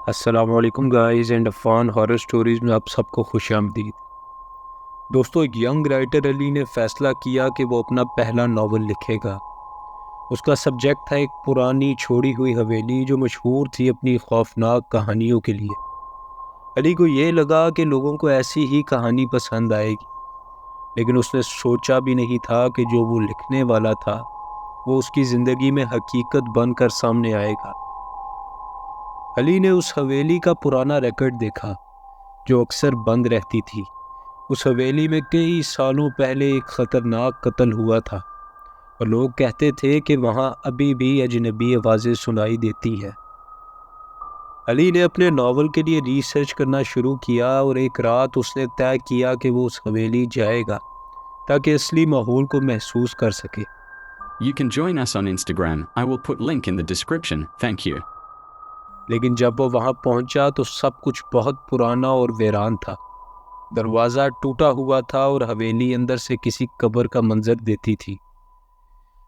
السلام علیکم guys and فان ہارر سٹوریز میں آپ سب کو خوش آمدید۔ دوستو، ایک ینگ رائٹر علی نے فیصلہ کیا کہ وہ اپنا پہلا ناول لکھے گا۔ اس کا سبجیکٹ تھا ایک پرانی چھوڑی ہوئی حویلی جو مشہور تھی اپنی خوفناک کہانیوں کے لیے۔ علی کو یہ لگا کہ لوگوں کو ایسی ہی کہانی پسند آئے گی، لیکن اس نے سوچا بھی نہیں تھا کہ جو وہ لکھنے والا تھا وہ اس کی زندگی میں حقیقت بن کر سامنے آئے گا۔ علی نے اس حویلی کا پرانا ریکارڈ دیکھا جو اکثر بند رہتی تھی۔ اس حویلی میں کئی سالوں پہلے ایک خطرناک قتل ہوا تھا اور لوگ کہتے تھے کہ وہاں ابھی بھی اجنبی آوازیں سنائی دیتی ہیں۔ علی نے اپنے ناول کے لیے ریسرچ کرنا شروع کیا اور ایک رات اس نے طے کیا کہ وہ اس حویلی جائے گا تاکہ اصلی ماحول کو محسوس کر سکے۔ You can join us on Instagram. I will put link in the description. Thank you. لیکن جب وہ وہاں پہنچا تو سب کچھ بہت پرانا اور ویران تھا۔ دروازہ ٹوٹا ہوا تھا اور حویلی اندر سے کسی قبر کا منظر دیتی تھی۔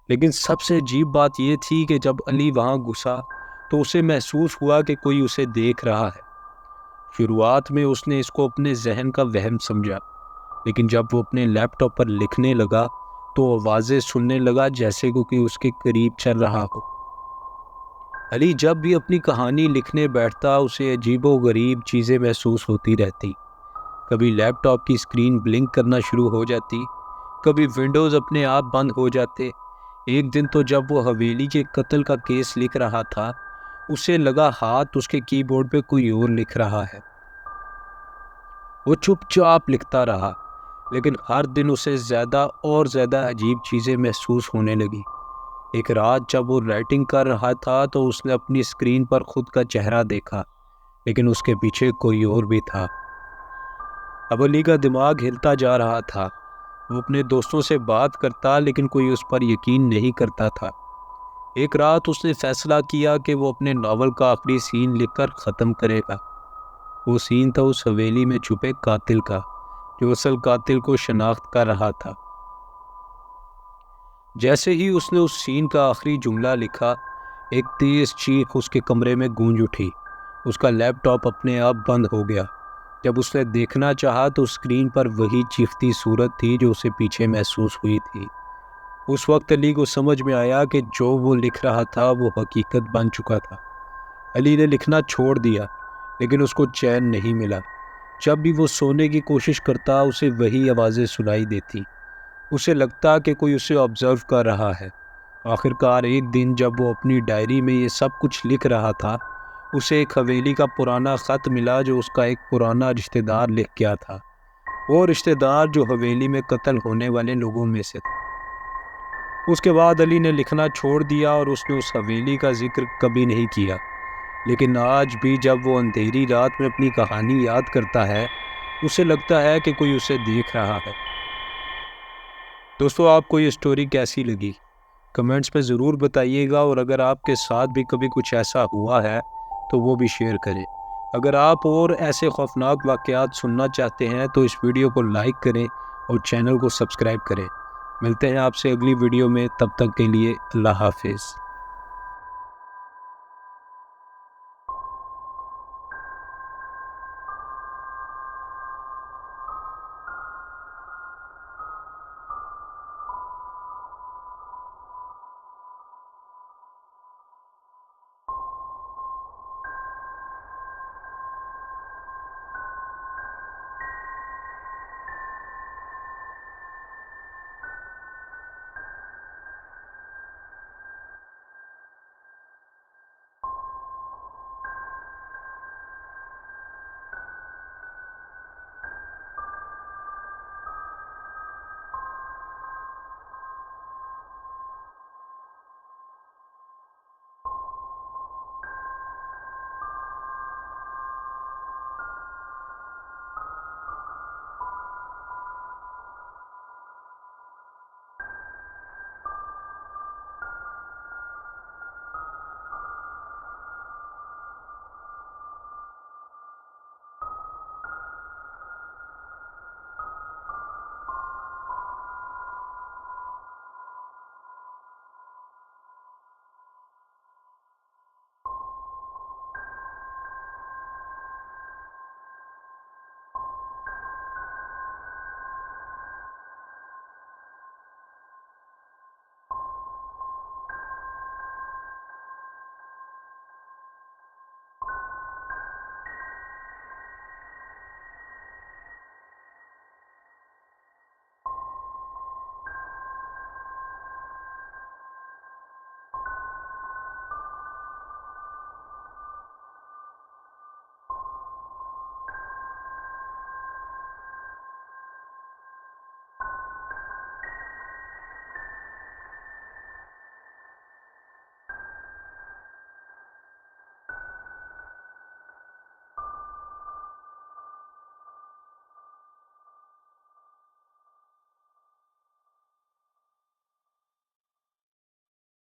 لیکن سب سے عجیب بات یہ تھی کہ جب علی وہاں گھسا تو اسے محسوس ہوا کہ کوئی اسے دیکھ رہا ہے۔ شروعات میں اس نے اس کو اپنے ذہن کا وہم سمجھا، لیکن جب وہ اپنے لیپ ٹاپ پر لکھنے لگا تو آوازیں سننے لگا جیسے کوئی اس کے قریب چل رہا ہو۔ علی جب بھی اپنی کہانی لکھنے بیٹھتا اسے عجیب و غریب چیزیں محسوس ہوتی رہتی۔ کبھی لیپ ٹاپ کی اسکرین بلنک کرنا شروع ہو جاتی، کبھی ونڈوز اپنے آپ بند ہو جاتے۔ ایک دن تو جب وہ حویلی کے قتل کا کیس لکھ رہا تھا، اسے لگا ہاتھ اس کے کی بورڈ پہ کوئی اور لکھ رہا ہے۔ وہ چپ چاپ لکھتا رہا، لیکن ہر دن اسے زیادہ اور زیادہ عجیب چیزیں محسوس ہونے لگی۔ ایک رات جب وہ رائٹنگ کر رہا تھا تو اس نے اپنی اسکرین پر خود کا چہرہ دیکھا، لیکن اس کے پیچھے کوئی اور بھی تھا۔ اب علی کا دماغ ہلتا جا رہا تھا۔ وہ اپنے دوستوں سے بات کرتا لیکن کوئی اس پر یقین نہیں کرتا تھا۔ ایک رات اس نے فیصلہ کیا کہ وہ اپنے ناول کا آخری سین لکھ کر ختم کرے گا۔ وہ سین تھا اس حویلی میں چھپے قاتل کا جو اصل قاتل کو شناخت کر رہا تھا۔ جیسے ہی اس نے اس سین کا آخری جملہ لکھا، ایک تیز چیخ اس کے کمرے میں گونج اٹھی۔ اس کا لیپ ٹاپ اپنے آپ بند ہو گیا۔ جب اس نے دیکھنا چاہا تو اسکرین پر وہی چیختی صورت تھی جو اسے پیچھے محسوس ہوئی تھی۔ اس وقت علی کو سمجھ میں آیا کہ جو وہ لکھ رہا تھا وہ حقیقت بن چکا تھا۔ علی نے لکھنا چھوڑ دیا، لیکن اس کو چین نہیں ملا۔ جب بھی وہ سونے کی کوشش کرتا اسے وہی آوازیں سنائی دیتی۔ اسے لگتا کہ کوئی اسے آبزرو کر رہا ہے۔ آخرکار ایک دن جب وہ اپنی ڈائری میں یہ سب کچھ لکھ رہا تھا، اسے ایک حویلی کا پرانا خط ملا جو اس کا ایک پرانا رشتہ دار لکھ گیا تھا۔ وہ رشتہ دار جو حویلی میں قتل ہونے والے لوگوں میں سے تھا۔ اس کے بعد علی نے لکھنا چھوڑ دیا اور اس نے اس حویلی کا ذکر کبھی نہیں کیا، لیکن آج بھی جب وہ اندھیری رات میں اپنی کہانی یاد کرتا ہے، اسے لگتا ہے کہ کوئی اسے دیکھ رہا ہے۔ دوستو، آپ کو یہ سٹوری کیسی لگی؟ کمنٹس میں ضرور بتائیے گا، اور اگر آپ کے ساتھ بھی کبھی کچھ ایسا ہوا ہے تو وہ بھی شیئر کریں۔ اگر آپ اور ایسے خوفناک واقعات سننا چاہتے ہیں تو اس ویڈیو کو لائک کریں اور چینل کو سبسکرائب کریں۔ ملتے ہیں آپ سے اگلی ویڈیو میں، تب تک کے لیے اللہ حافظ۔